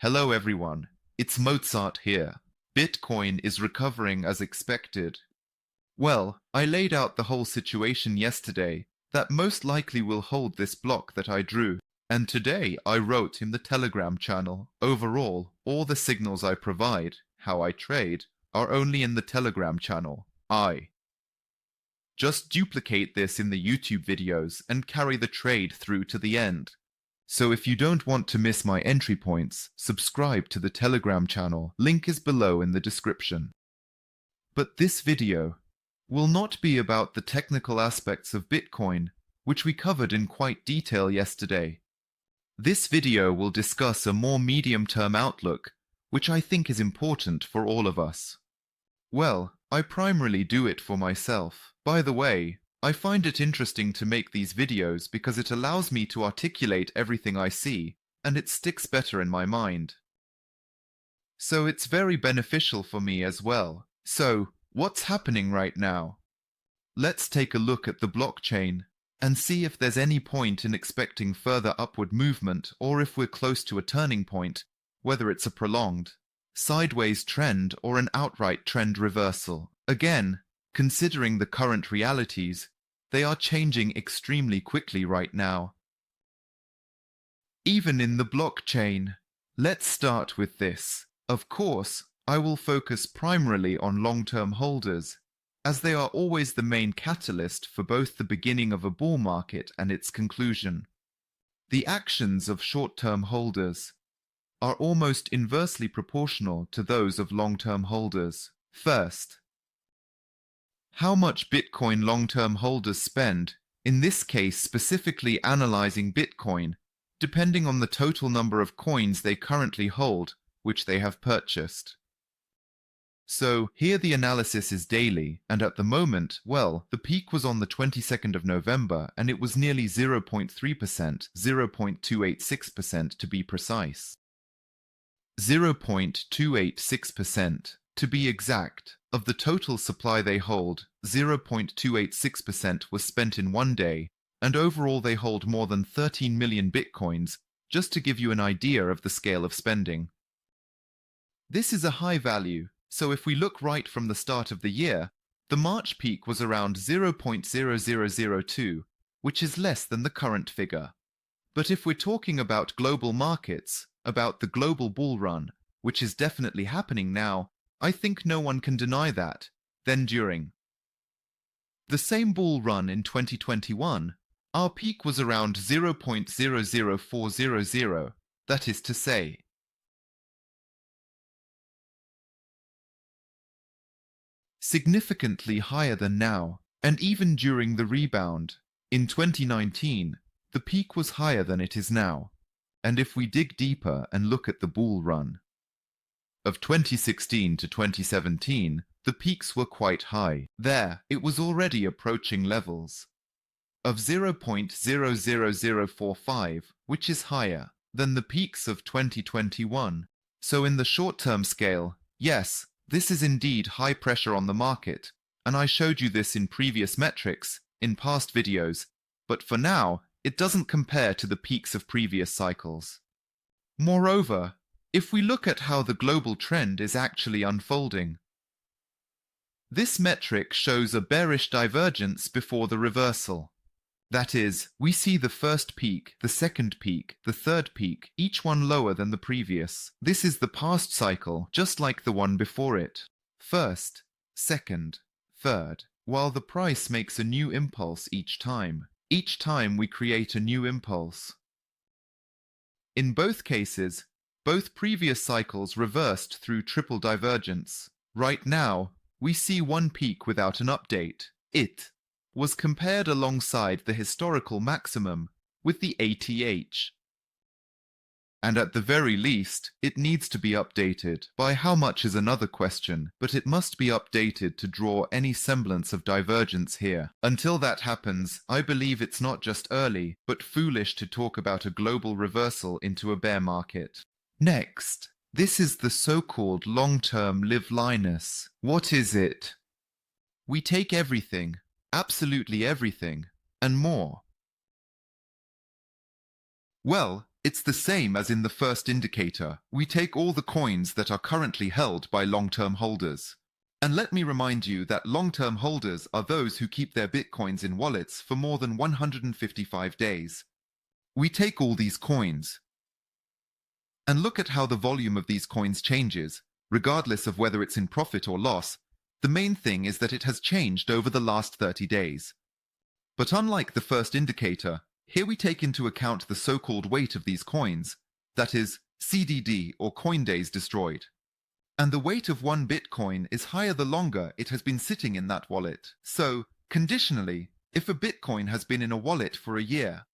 Hello everyone, it's Mozart here. Bitcoin is recovering as expected. Well, I laid out the whole situation yesterday, that most likely will hold this block that I drew, and today I wrote in the Telegram channel. Overall, all the signals I provide, how I trade, are only in the Telegram channel. I just duplicate this in the YouTube videos and carry the trade through to the end. So if you don't want to miss my entry points, subscribe to the Telegram channel, link is below in the description. But this video will not be about the technical aspects of Bitcoin, which we covered in quite detail yesterday. This video will discuss a more medium-term outlook, which I think is important for all of us. Well, I primarily do it for myself. By the way, I find it interesting to make these videos because it allows me to articulate everything I see, and it sticks better in my mind. So it's very beneficial for me as well. So, what's happening right now? Let's take a look at the blockchain and see if there's any point in expecting further upward movement or if we're close to a turning point, whether it's a prolonged sideways trend or an outright trend reversal. Again, considering the current realities, they are changing extremely quickly right now. Even in the blockchain. Let's start with this. Of course, I will focus primarily on long-term holders, as they are always the main catalyst for both the beginning of a bull market and its conclusion. The actions of short-term holders are almost inversely proportional to those of long-term holders. First, how much Bitcoin long-term holders spend, in this case specifically analyzing Bitcoin, depending on the total number of coins they currently hold, which they have purchased. So here the analysis is daily, and at the moment, well, the peak was on the 22nd of November, and it was nearly 0.3%, 0.286% to be precise. 0.286%, to be exact, of the total supply they hold, 0.286% was spent in one day, and overall they hold more than 13 million bitcoins, just to give you an idea of the scale of spending. This is a high value, so if we look right from the start of the year, the March peak was around 0.0002, which is less than the current figure. But if we're talking about global markets, about the global bull run, which is definitely happening now, I think no one can deny that. Then during the same bull run in 2021, our peak was around 0.00400, that is to say, significantly higher than now, and even during the rebound in 2019, the peak was higher than it is now. And if we dig deeper and look at the bull run of 2016 to 2017, the peaks were quite high. There, it was already approaching levels of 0.00045, which is higher than the peaks of 2021. So in the short-term scale, yes, this is indeed high pressure on the market, and I showed you this in previous metrics, in past videos, but for now, it doesn't compare to the peaks of previous cycles. Moreover, if we look at how the global trend is actually unfolding, this metric shows a bearish divergence before the reversal. That is, we see the first peak, the second peak, the third peak, each one lower than the previous. This is the past cycle, just like the one before it. First, second, third, while the price makes a new impulse each time. Each time we create a new impulse. In both cases, both previous cycles reversed through triple divergence. Right now, we see one peak without an update. It was compared alongside the historical maximum with the ATH. And at the very least, it needs to be updated. By how much is another question, but it must be updated to draw any semblance of divergence here. Until that happens, I believe it's not just early, but foolish to talk about a global reversal into a bear market. Next, this is the so-called long-term liveliness. What is it? We take everything, absolutely everything, and more. Well, It's the same as in the first indicator. We take all the coins that are currently held by long-term holders. And let me remind you that long-term holders are those who keep their bitcoins in wallets for more than 155 days. We take all these coins and look at how the volume of these coins changes, regardless of whether it's in profit or loss. The main thing is that it has changed over the last 30 days. But unlike the first indicator, here we take into account the so-called weight of these coins, that is, CDD or coin days destroyed. And the weight of one Bitcoin is higher the longer it has been sitting in that wallet. So, conditionally, if a Bitcoin has been in a wallet for a year,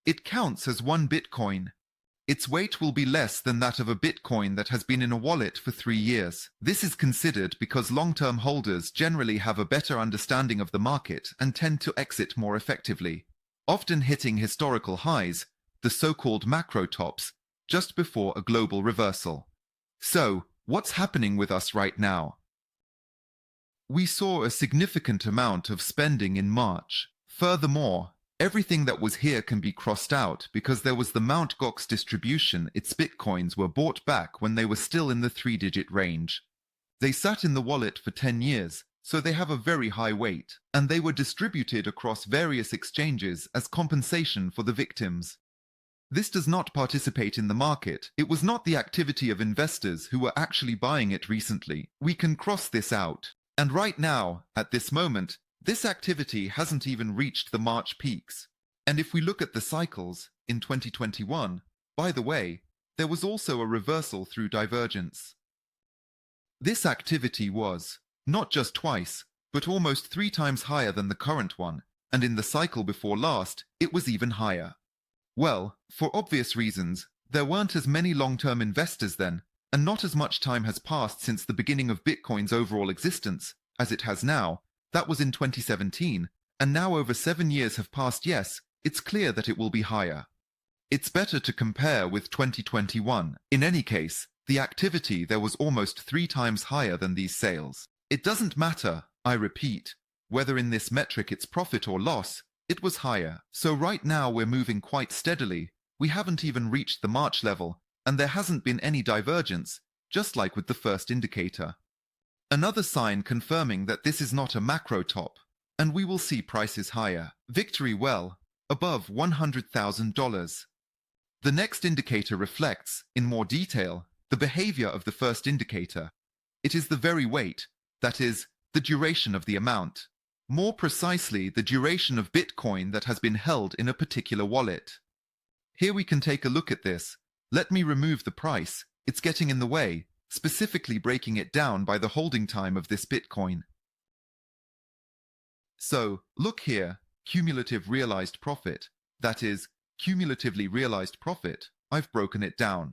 it counts as one Bitcoin. Its weight will be less than that of a Bitcoin that has been in a wallet for 3 years. This is considered because long-term holders generally have a better understanding of the market and tend to exit more effectively, often hitting historical highs, the so-called macro tops, just before a global reversal. So, what's happening with us right now? We saw a significant amount of spending in March. Furthermore, everything that was here can be crossed out because there was the Mt. Gox distribution. Its bitcoins were bought back when they were still in the 3-digit range. They sat in the wallet for 10 years, so they have a very high weight, and they were distributed across various exchanges as compensation for the victims. This does not participate in the market. It was not the activity of investors who were actually buying it recently. We can cross this out. And right now, at this moment, this activity hasn't even reached the March peaks. And if we look at the cycles, in 2021, by the way, there was also a reversal through divergence. This activity was, not just twice, but almost 3 times higher than the current one, and in the cycle before last, it was even higher. Well, for obvious reasons, there weren't as many long-term investors then, and not as much time has passed since the beginning of Bitcoin's overall existence, as it has now. That was in 2017, and now over 7 years have passed. Yes, it's clear that it will be higher. It's better to compare with 2021. In any case, the activity there was almost 3 times higher than these sales. It doesn't matter, I repeat, whether in this metric it's profit or loss, it was higher. So right now we're moving quite steadily. We haven't even reached the March level, and there hasn't been any divergence, just like with the first indicator. Another sign confirming that this is not a macro top, and we will see prices higher. Victory well, above $100,000. The next indicator reflects, in more detail, the behavior of the first indicator. It is the very weight, that is, the duration of the amount. More precisely, the duration of Bitcoin that has been held in a particular wallet. Here we can take a look at this. Let me remove the price. It's getting in the way, specifically breaking it down by the holding time of this Bitcoin. So, look here, cumulative realized profit. That is, cumulatively realized profit. I've broken it down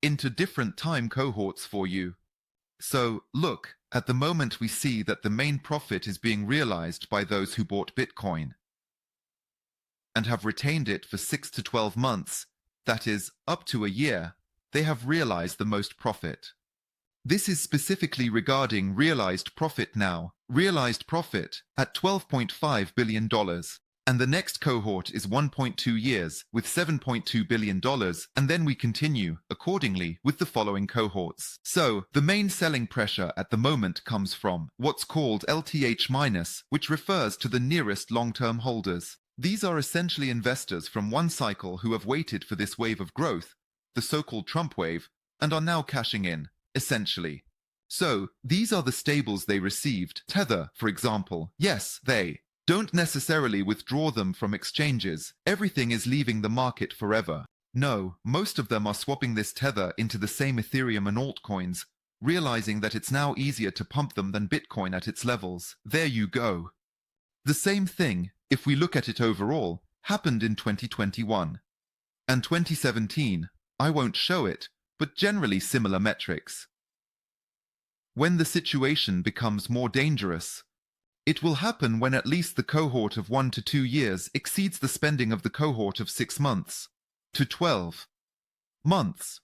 into different time cohorts for you. So, look, at the moment we see that the main profit is being realized by those who bought Bitcoin and have retained it for 6 to 12 months, that is, up to a year. They have realized the most profit. This is specifically regarding realized profit now. Realized profit at $12.5 billion. And the next cohort is 1.2 years with $7.2 billion, and then we continue, accordingly, with the following cohorts. So, the main selling pressure at the moment comes from what's called LTH-, which refers to the nearest long-term holders. These are essentially investors from one cycle who have waited for this wave of growth, the so-called Trump wave, and are now cashing in, essentially. So, these are the stables they received. Tether, for example. Yes, they don't necessarily withdraw them from exchanges. Everything is leaving the market forever. No, most of them are swapping this Tether into the same Ethereum and altcoins, realizing that it's now easier to pump them than Bitcoin at its levels. There you go. The same thing, if we look at it overall, happened in 2021. And 2017, I won't show it, but generally similar metrics. When the situation becomes more dangerous, it will happen when at least the cohort of 1 to 2 years exceeds the spending of the cohort of 6 months to 12 months.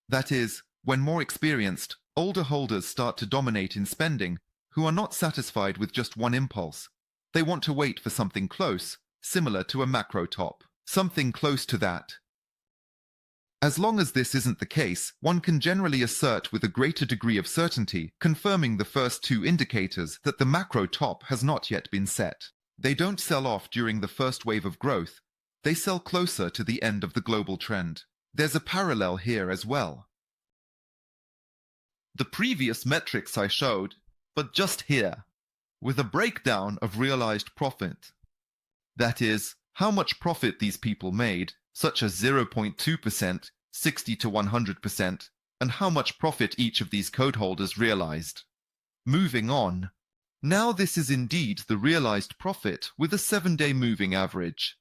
That is, when more experienced, older holders start to dominate in spending, who are not satisfied with just one impulse. They want to wait for something close, similar to a macro top. Something close to that. As long as this isn't the case, one can generally assert with a greater degree of certainty, confirming the first two indicators, that the macro top has not yet been set. They don't sell off during the first wave of growth. They sell closer to the end of the global trend. There's a parallel here as well. The previous metrics I showed, but just here, with a breakdown of realized profit. That is, how much profit these people made, such as 0.2%, 60 to 100%, and how much profit each of these code holders realized. Moving on. Now this is indeed the realized profit with a 7-day moving average.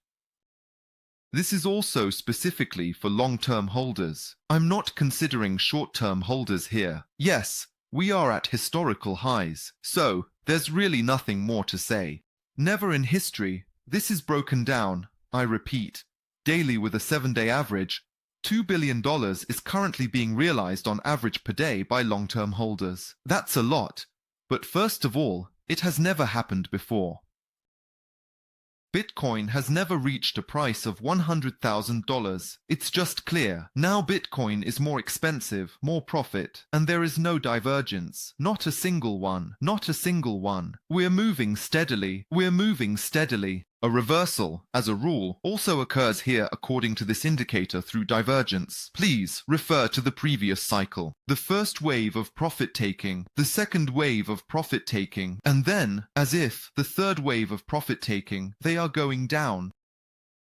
This is also specifically for long-term holders. I'm not considering short-term holders here. Yes, we are at historical highs, so there's really nothing more to say. Never in history, this is broken down, I repeat, daily with a 7-day average. $2 billion is currently being realized on average per day by long-term holders. That's a lot, but first of all, it has never happened before. Bitcoin has never reached a price of $100,000. It's just clear. Now Bitcoin is more expensive, more profit, and there is no divergence. Not a single one. Not a single one. We're moving steadily. We're moving steadily. A reversal, as a rule, also occurs here according to this indicator through divergence. Please refer to the previous cycle. The first wave of profit-taking, the second wave of profit-taking, and then, as if, the third wave of profit-taking, they are going down.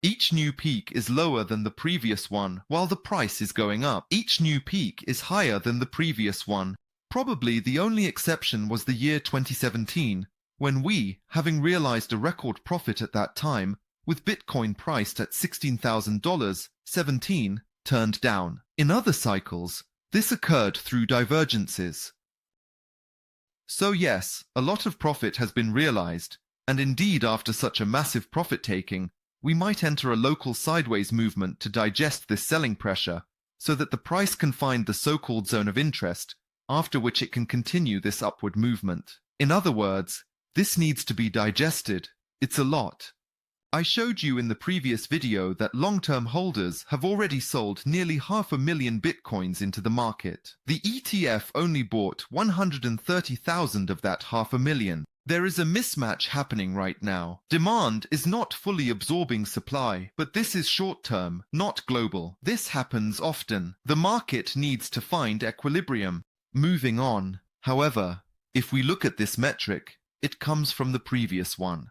Each new peak is lower than the previous one, while the price is going up. Each new peak is higher than the previous one. Probably the only exception was the year 2017, when we, having realized a record profit at that time, with Bitcoin priced at $16,000, 17, turned down. In other cycles, this occurred through divergences. So yes, a lot of profit has been realized, and indeed after such a massive profit-taking, we might enter a local sideways movement to digest this selling pressure, so that the price can find the so-called zone of interest, after which it can continue this upward movement. In other words, this needs to be digested. It's a lot. I showed you in the previous video that long-term holders have already sold nearly 500,000 bitcoins into the market. The ETF only bought 130,000 of that 500,000. There is a mismatch happening right now. Demand is not fully absorbing supply, but this is short-term, not global. This happens often. The market needs to find equilibrium. Moving on. However, if we look at this metric, it comes from the previous one.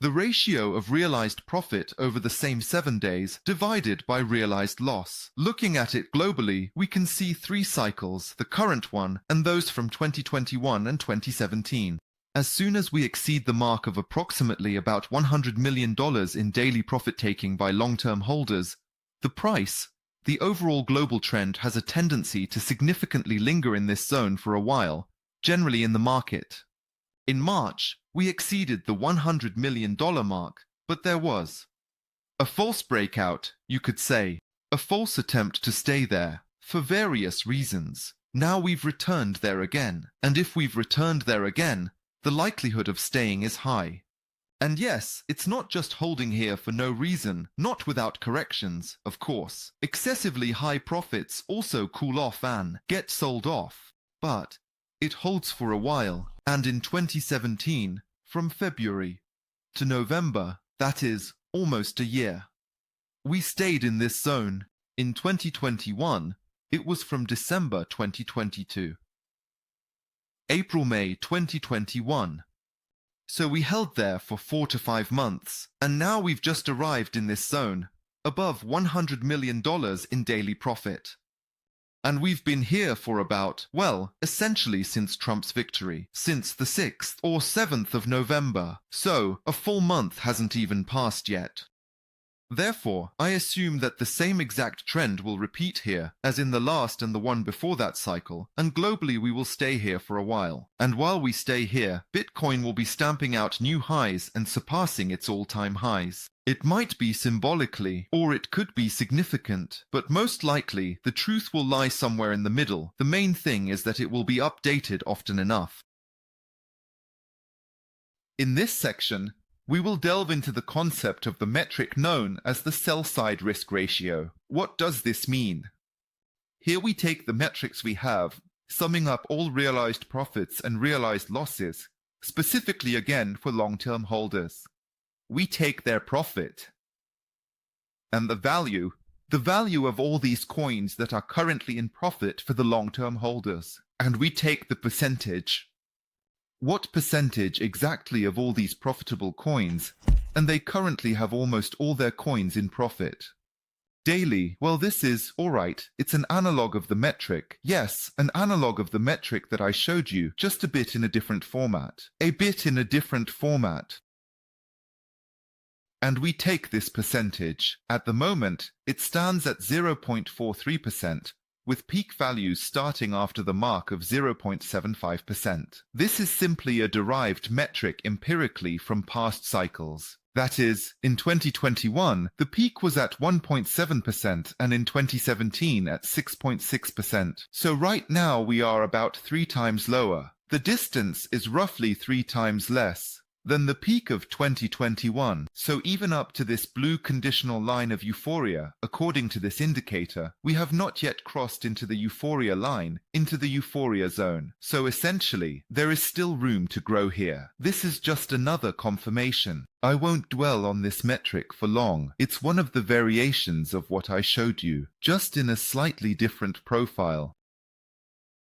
The ratio of realized profit over the same 7 days divided by realized loss. Looking at it globally, we can see 3 cycles, the current one and those from 2021 and 2017. As soon as we exceed the mark of approximately about $100 million in daily profit-taking by long-term holders, the price, the overall global trend has a tendency to significantly linger in this zone for a while, generally in the market. In March, we exceeded the $100 million mark, but there was a false breakout, you could say, a false attempt to stay there, for various reasons. Now we've returned there again, and if we've returned there again, the likelihood of staying is high. And yes, it's not just holding here for no reason, not without corrections, of course. Excessively high profits also cool off and get sold off, but it holds for a while. And in 2017, from February to November, that is, almost a year, we stayed in this zone. In 2021, it was from December 2022. April-May 2021. So we held there for 4 to 5 months, and now we've just arrived in this zone, above $100 million in daily profit. And we've been here for about, well, essentially since Trump's victory, since the 6th or 7th of November, so a full month hasn't even passed yet. Therefore, I assume that the same exact trend will repeat here, as in the last and the one before that cycle, and globally we will stay here for a while. And while we stay here, Bitcoin will be stamping out new highs and surpassing its all-time highs. It might be symbolically, or it could be significant, but most likely the truth will lie somewhere in the middle. The main thing is that it will be updated often enough. In this section, we will delve into the concept of the metric known as the sell-side risk ratio. What does this mean? Here we take the metrics we have, summing up all realized profits and realized losses, specifically again for long-term holders. We take their profit and the value of all these coins that are currently in profit for the long-term holders, and we take the percentage. What percentage exactly of all these profitable coins, and they currently have almost all their coins in profit. Daily, well, this is, alright, it's an analog of the metric. Yes, an analog of the metric that I showed you, just a bit in a different format. And we take this percentage. At the moment, it stands at 0.43%, with peak values starting after the mark of 0.75%. This is simply a derived metric empirically from past cycles. That is, in 2021, the peak was at 1.7% and in 2017 at 6.6%. So right now we are about 3 times lower. The distance is roughly 3 times less than the peak of 2021. So even up to this blue conditional line of euphoria, according to this indicator, we have not yet crossed into the euphoria line, into the euphoria zone. So essentially, there is still room to grow here. This is just another confirmation. I won't dwell on this metric for long. It's one of the variations of what I showed you, just in a slightly different profile.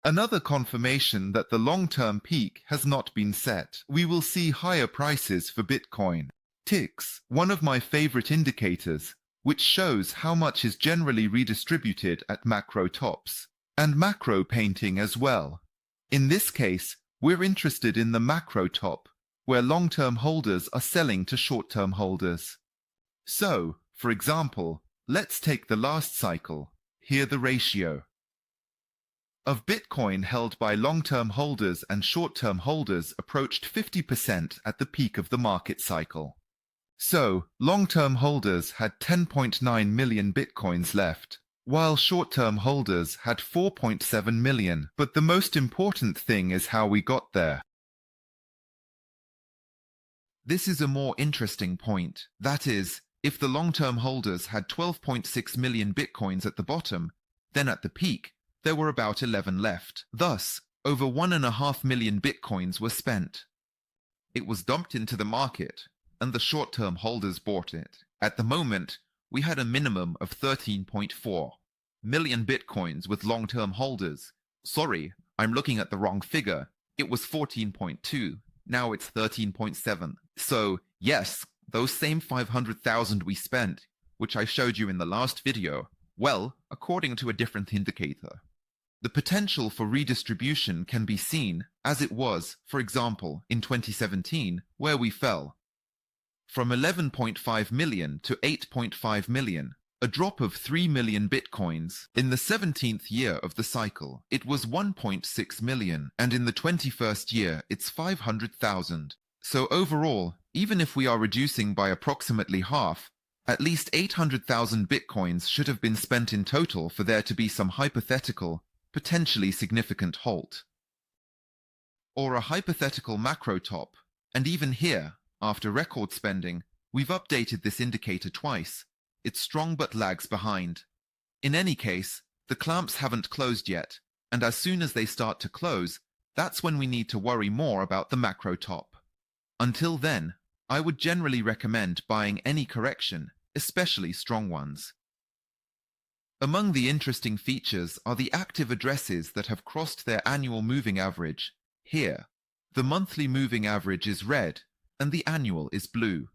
Another confirmation that the long-term peak has not been set. We will see higher prices for Bitcoin. Ticks, one of my favorite indicators, which shows how much is generally redistributed at macro tops, and macro painting as well. In this case, we're interested in the macro top, where long-term holders are selling to short-term holders. So, for example, let's take the last cycle. Here the ratio of Bitcoin held by long-term holders and short-term holders approached 50% at the peak of the market cycle. So, long-term holders had 10.9 million Bitcoins left, while short-term holders had 4.7 million. But the most important thing is how we got there. This is a more interesting point. That is, if the long-term holders had 12.6 million Bitcoins at the bottom, then at the peak, there were about 11 left. Thus, over 1.5 million Bitcoins were spent. It was dumped into the market, and the short-term holders bought it. At the moment, we had a minimum of 13.4 million Bitcoins with long-term holders. Sorry, I'm looking at the wrong figure. It was 14.2. Now it's 13.7. So, yes, those same 500,000 we spent, which I showed you in the last video, well, according to a different indicator. The potential for redistribution can be seen as it was, for example, in 2017, where we fell from 11.5 million to 8.5 million, a drop of 3 million Bitcoins. In the 17th year of the cycle, it was 1.6 million, and in the 21st year, it's 500,000. So overall, even if we are reducing by approximately half, at least 800,000 Bitcoins should have been spent in total for there to be some hypothetical, potentially significant halt. Or a hypothetical macro top, and even here, after record spending, we've updated this indicator twice. It's strong but lags behind. In any case, the clamps haven't closed yet, and as soon as they start to close, that's when we need to worry more about the macro top. Until then, I would generally recommend buying any correction, especially strong ones. Among the interesting features are the active addresses that have crossed their annual moving average. Here, the monthly moving average is red, and the annual is blue.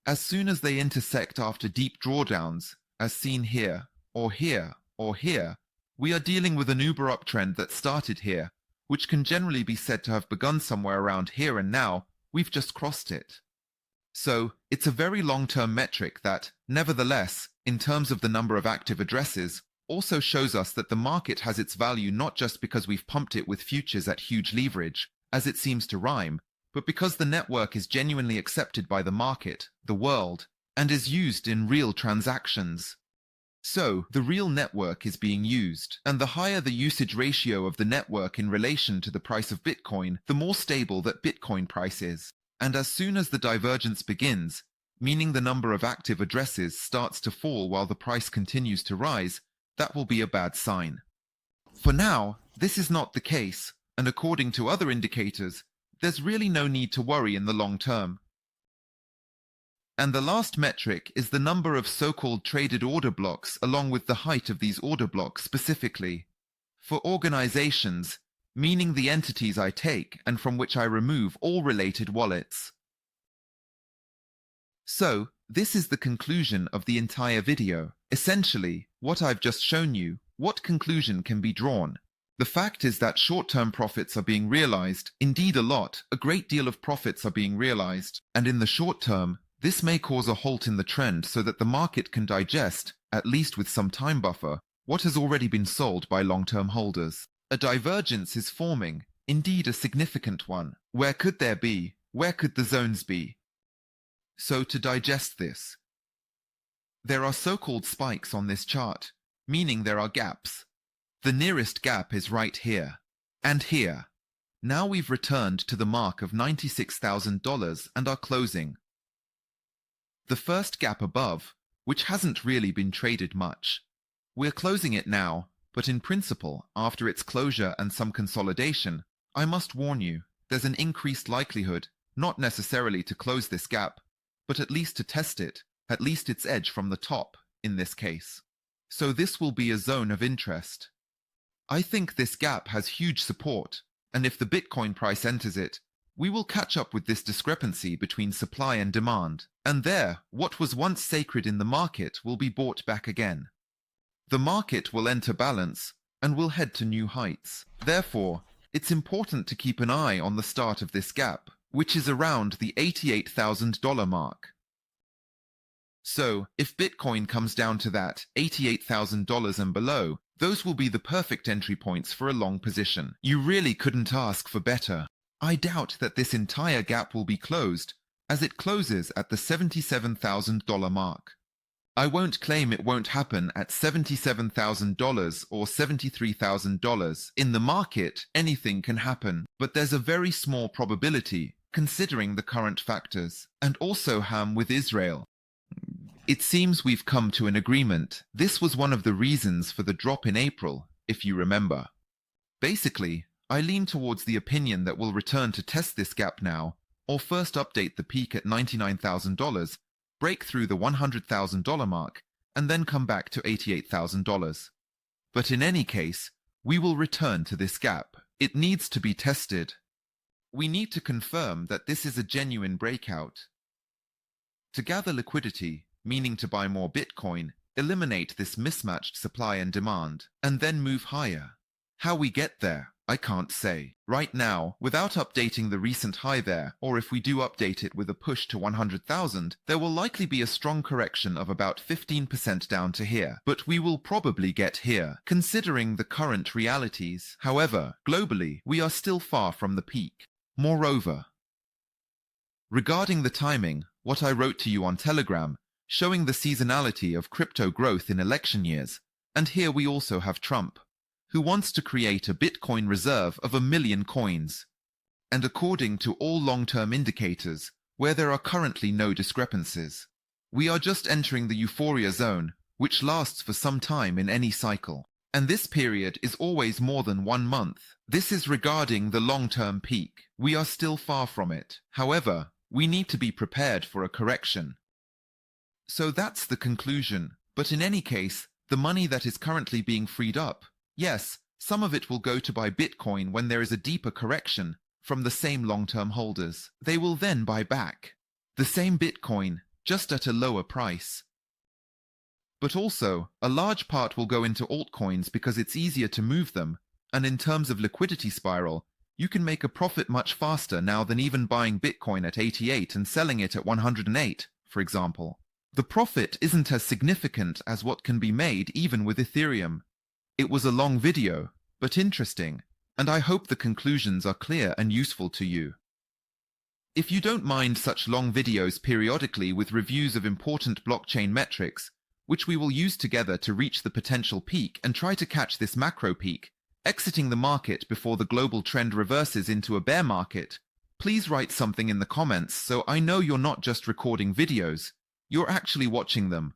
As soon as they intersect after deep drawdowns, as seen here, or here, or here, we are dealing with an Uber uptrend that started here, which can generally be said to have begun somewhere around here, and now we've just crossed it. So, it's a very long-term metric that, nevertheless, in terms of the number of active addresses, also shows us that the market has its value not just because we've pumped it with futures at huge leverage, as it seems to rhyme, but because the network is genuinely accepted by the market, the world, and is used in real transactions. So, the real network is being used, and the higher the usage ratio of the network in relation to the price of Bitcoin, the more stable that Bitcoin price is. And as soon as the divergence begins, meaning the number of active addresses starts to fall while the price continues to rise, that will be a bad sign. For now, this is not the case, and according to other indicators, there's really no need to worry in the long term. And the last metric is the number of so-called traded order blocks along with the height of these order blocks specifically. For organizations, meaning the entities I take and from which I remove all related wallets. So, this is the conclusion of the entire video. Essentially, what I've just shown you, what conclusion can be drawn? The fact is that short-term profits are being realized, indeed a great deal of profits are being realized, and in the short term, this may cause a halt in the trend so that the market can digest, at least with some time buffer, what has already been sold by long-term holders. A divergence is forming, indeed a significant one. Where could there be? Where could the zones be? So to digest this, there are so-called spikes on this chart, meaning there are gaps. The nearest gap is right here, and here. Now we've returned to the mark of $96,000 and are closing. The first gap above, which hasn't really been traded much. We're closing it now, but in principle, after its closure and some consolidation, I must warn you, there's an increased likelihood, not necessarily to close this gap, but at least to test it, at least its edge from the top, in this case. So this will be a zone of interest. I think this gap has huge support, and if the Bitcoin price enters it, we will catch up with this discrepancy between supply and demand, and there, what was once sacred in the market will be bought back again. The market will enter balance, and will head to new heights. Therefore, it's important to keep an eye on the start of this gap, which is around the $88,000 mark. So, if Bitcoin comes down to that $88,000 and below, those will be the perfect entry points for a long position. You really couldn't ask for better. I doubt that this entire gap will be closed, as it closes at the $77,000 mark. I won't claim it won't happen at $77,000 or $73,000. In the market, anything can happen, but there's a very small probability, considering the current factors, and also ham with Israel. It seems we've come to an agreement. This was one of the reasons for the drop in April, if you remember. Basically, I lean towards the opinion that we'll return to test this gap now, or first update the peak at $99,000, break through the $100,000 mark, and then come back to $88,000. But in any case, we will return to this gap. It needs to be tested. We need to confirm that this is a genuine breakout. To gather liquidity, meaning to buy more Bitcoin, eliminate this mismatched supply and demand, and then move higher. How we get there, I can't say. Right now, without updating the recent high there, or if we do update it with a push to 100,000, there will likely be a strong correction of about 15% down to here, but we will probably get here, considering the current realities. However, globally, we are still far from the peak. Moreover, regarding the timing, what I wrote to you on Telegram, showing the seasonality of crypto growth in election years, and here we also have Trump, who wants to create a Bitcoin reserve of 1 million coins. And according to all long-term indicators, where there are currently no discrepancies, we are just entering the euphoria zone, which lasts for some time in any cycle. And this period is always more than 1 month. This is regarding the long-term peak. We are still far from it. However, we need to be prepared for a correction. So that's the conclusion. But in any case, the money that is currently being freed up, yes, some of it will go to buy Bitcoin when there is a deeper correction from the same long-term holders. They will then buy back the same Bitcoin, just at a lower price. But also, a large part will go into altcoins because it's easier to move them, and in terms of liquidity spiral, you can make a profit much faster now than even buying Bitcoin at 88 and selling it at 108, for example. The profit isn't as significant as what can be made even with Ethereum. It was a long video, but interesting, and I hope the conclusions are clear and useful to you. If you don't mind such long videos periodically with reviews of important blockchain metrics, which we will use together to reach the potential peak and try to catch this macro peak, exiting the market before the global trend reverses into a bear market, Please write something in the comments so I know you're not just recording videos, you're actually watching them.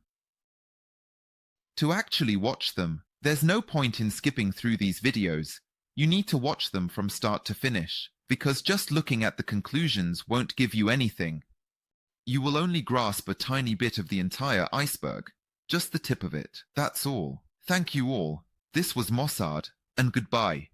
To actually watch them, there's no point in skipping through these videos. You need to watch them from start to finish, because just looking at the conclusions won't give you anything. You will only grasp a tiny bit of the entire iceberg, just the tip of it. That's all. Thank you all. This was Mossad, and goodbye.